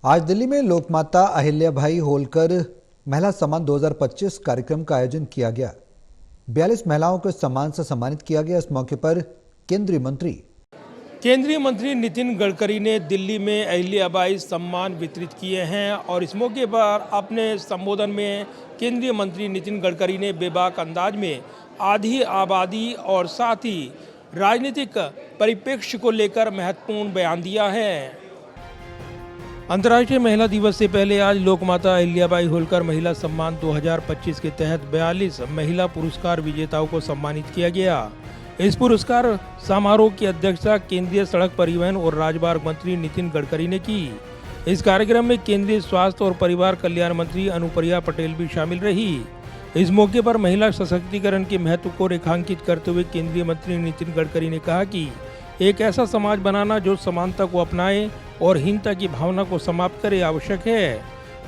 आज दिल्ली में लोकमाता अहिल्याबाई होलकर महिला सम्मान 2025 कार्यक्रम का आयोजन किया गया। 42 महिलाओं को सम्मान से सम्मानित किया गया। इस मौके पर केंद्रीय मंत्री नितिन गडकरी ने दिल्ली में अहिल्याबाई सम्मान वितरित किए हैं और इस मौके पर अपने संबोधन में केंद्रीय मंत्री नितिन गडकरी ने बेबाक अंदाज में आधी आबादी और साथ ही राजनीतिक परिप्रेक्ष्य को लेकर महत्वपूर्ण बयान दिया है। अंतर्राष्ट्रीय महिला दिवस से पहले आज लोकमाता अहिल्याबाई होलकर महिला सम्मान 2025 के तहत 42 महिला पुरस्कार विजेताओं को सम्मानित किया गया। इस पुरस्कार समारोह की अध्यक्षता केंद्रीय सड़क परिवहन और राजमार्ग मंत्री नितिन गडकरी ने की। इस कार्यक्रम में केंद्रीय स्वास्थ्य और परिवार कल्याण मंत्री अनुप्रिया पटेल भी शामिल रही। इस मौके पर महिला सशक्तिकरण के महत्व को रेखांकित करते हुए केंद्रीय मंत्री नितिन गडकरी ने कहा कि एक ऐसा समाज बनाना जो समानता को अपनाए और हीनता की भावना को समाप्त करे आवश्यक है।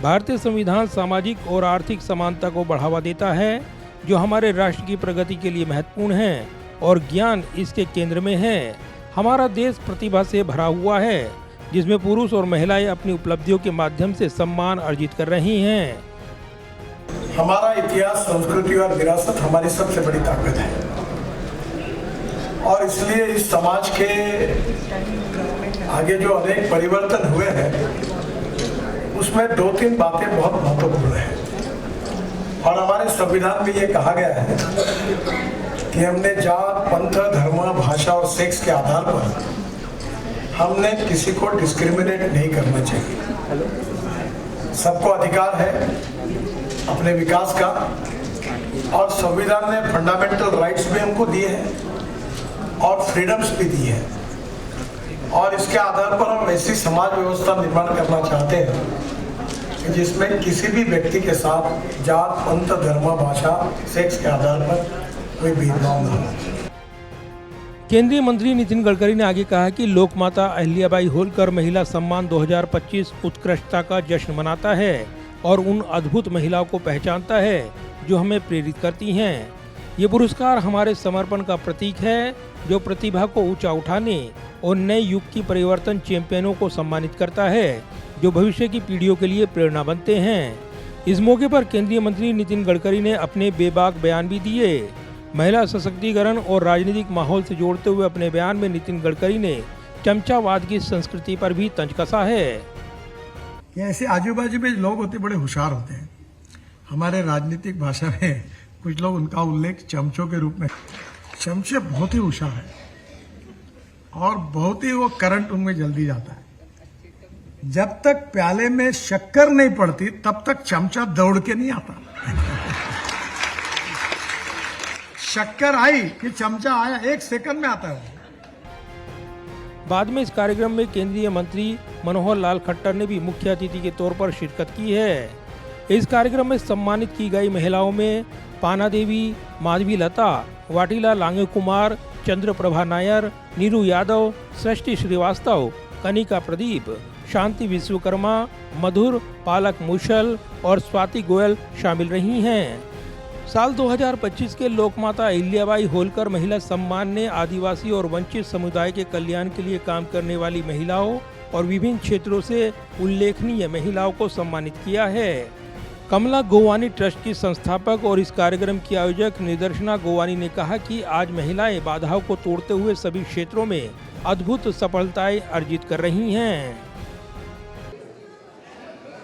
भारतीय संविधान सामाजिक और आर्थिक समानता को बढ़ावा देता है, जो हमारे राष्ट्र की प्रगति के लिए महत्वपूर्ण है और ज्ञान इसके केंद्र में है। हमारा देश प्रतिभा से भरा हुआ है, जिसमें पुरुष और महिलाएं अपनी उपलब्धियों के माध्यम से सम्मान अर्जित कर रही हैं। हमारा इतिहास, संस्कृति और विरासत हमारी सबसे बड़ी ताकत है और इसलिए इस समाज के आगे जो अनेक परिवर्तन हुए हैं उसमें 2-3 बातें बहुत महत्वपूर्ण हैं और हमारे संविधान में ये कहा गया है कि हमने जात, पंथ, धर्म, भाषा और सेक्स के आधार पर हमने किसी को डिस्क्रिमिनेट नहीं करना चाहिए। सबको अधिकार है अपने विकास का और संविधान ने फंडामेंटल राइट्स भी हमको दिए हैं और फ्रीडम्स भी दी है और इसके आधार पर हम ऐसी समाज व्यवस्था निर्माण करना चाहते हैं जिसमें किसी भी व्यक्ति के साथ जात, पंथ, धर्म, भाषा, सेक्स के आधार पर कोई भेदभाव न हो। केंद्रीय मंत्री नितिन गडकरी ने आगे कहा कि लोकमाता अहिल्याबाई होलकर महिला सम्मान 2025 उत्कृष्टता का जश्न मनाता है और उन अद्भुत महिलाओं को पहचानता है जो हमें प्रेरित करती हैं। ये पुरस्कार हमारे समर्पण का प्रतीक है, जो प्रतिभा को ऊंचा उठाने और नए युग की परिवर्तन चैंपियनों को सम्मानित करता है, जो भविष्य की पीढ़ियों के लिए प्रेरणा बनते हैं। इस मौके पर केंद्रीय मंत्री नितिन गडकरी ने अपने बेबाक बयान भी दिए। महिला सशक्तिकरण और राजनीतिक माहौल से जोड़ते हुए अपने बयान में नितिन गडकरी ने चमचावाद की संस्कृति पर भी तंज कसा है। ऐसे आजू बाजू में लोग होते बड़े होशियार होते हैं। हमारे राजनीतिक भाषा में कुछ लोग उनका उल्लेख चमचों के रूप में। चमचे बहुत ही होशियार है और बहुत ही वो करंट उनमें जल्दी जाता है। जब तक प्याले में शक्कर नहीं पड़ती तब तक चमचा दौड़ के नहीं आता। शक्कर आई कि चमचा आया, 1 सेकंड में आता है। बाद में इस कार्यक्रम में केंद्रीय मंत्री मनोहर लाल खट्टर ने भी मुख्य अतिथि के तौर पर शिरकत की है। इस कार्यक्रम में सम्मानित की गई महिलाओं में पाना देवी, माधवी लता, वाटिला लांगे कुमार, चंद्रप्रभा नायर, नीरू यादव, सृष्टि श्रीवास्तव, कनिका प्रदीप, शांति विश्वकर्मा, मधुर पालक मुशल और स्वाति गोयल शामिल रही हैं। साल 2025 के लोकमाता अहिल्याबाई होलकर महिला सम्मान ने आदिवासी और वंचित समुदाय के कल्याण के लिए काम करने वाली महिलाओं और विभिन्न क्षेत्रों से उल्लेखनीय महिलाओं को सम्मानित किया है। कमला गोवानी ट्रस्ट की संस्थापक और इस कार्यक्रम की आयोजक निदर्शना गोवानी ने कहा कि आज महिलाएं बाधाओं को तोड़ते हुए सभी क्षेत्रों में अद्भुत सफलताएं अर्जित कर रही हैं।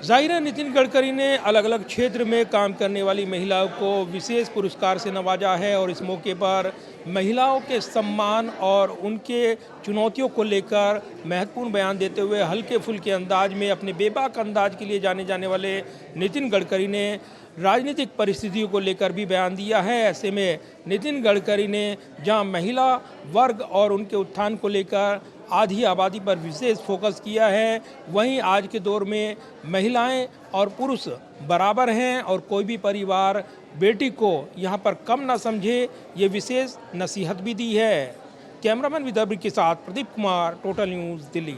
जाहिर है, नितिन गडकरी ने अलग अलग क्षेत्र में काम करने वाली महिलाओं को विशेष पुरस्कार से नवाजा है और इस मौके पर महिलाओं के सम्मान और उनके चुनौतियों को लेकर महत्वपूर्ण बयान देते हुए हल्के फुल्के अंदाज में अपने बेबाक अंदाज के लिए जाने जाने वाले नितिन गडकरी ने राजनीतिक परिस्थितियों को लेकर भी बयान दिया है। ऐसे में नितिन गडकरी ने जहां महिला वर्ग और उनके उत्थान को लेकर आधी आबादी पर विशेष फोकस किया है, वहीं आज के दौर में महिलाएं और पुरुष बराबर हैं और कोई भी परिवार बेटी को यहां पर कम ना समझे, ये विशेष नसीहत भी दी है। कैमरामैन विदर्भ के साथ प्रदीप कुमार, टोटल न्यूज़, दिल्ली।